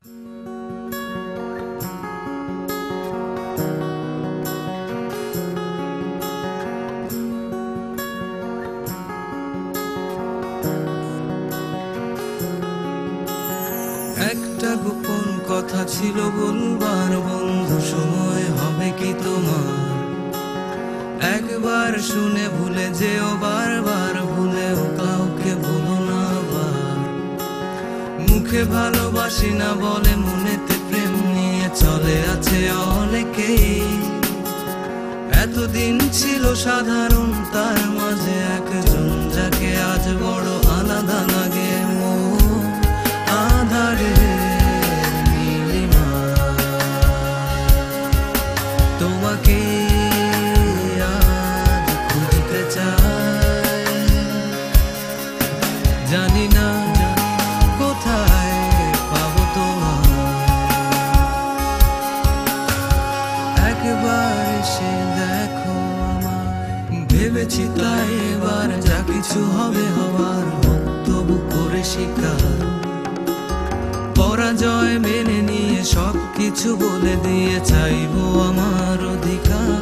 একটা গোপন কথা ছিল বলবার বন্ধু, সময় হবে কি তোমার? একবার শুনে ভুলে যেও, বারবার ভুলেও কাউকে বলো না আবার। মুখে ভালোবাসি না বলে মনেতে প্রেম নিয়ে চলে আছে অনেকেই। এতদিন ছিল সাধারণ, তার মাঝে একজন যাকে আজ বড় আলাদা লাগে। আধারে নীলিমা, তোমাকে আজ খুঁজতে চাই। জানি না কোথায় পাবো তোমায়, একবার এসে দেখো আমায়। ভেবেছি তাই এবার যা কিছু হবে হবার, তবু করে শিকার। পরাজয় মেনে নিয়ে সবকিছু বলে দিয়ে চাইবো আমার অধিকার।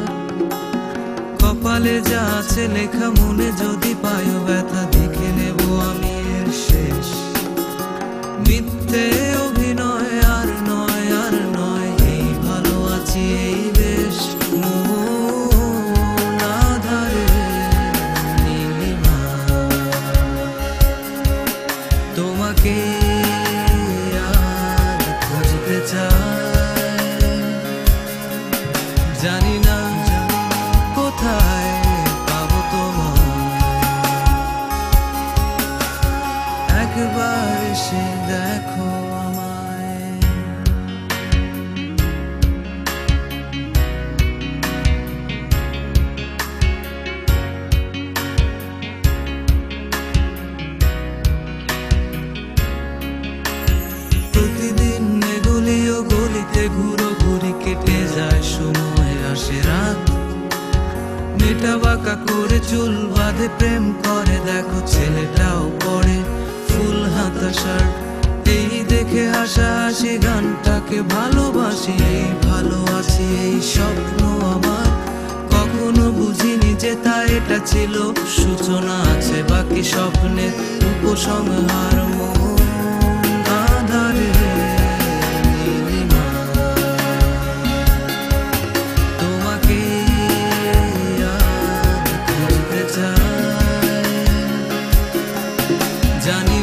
কপালে যা আছে লেখা, মনে যদি পায়ো ব্যথা, দেখে নেব আমি এর শেষ। মিথ্যে অভিনয় আর নয়, আর নয়, এই ভালো আছি এই বেশ। আধারে নীলিমা, তোমাকে জানি না কোথায় পাবো তোমায়, একবার এসে দেখো আমায়। প্রতিদিন এগুলিও গলিতে ঘুরো ঘুরি, কেটে যায় সময় আসে রাত। মেটা বাঁকা করে চুল বাঁধে, প্রেম করে দেখো ছেলেটাও পরে ফুল হাতা শার্ট। এই দেখে হাসা হাসি, গানটাকে ভালোবাসি, এই ভালো আছি এই স্বপ্ন আমার। কখনো বুঝিনি যে তা এটা ছিল সূচনা, আছে বাকি স্বপ্নের উপসংহার। আধারে নীলিমা, তোমাকে আজ খুঁজতে চাই। জানি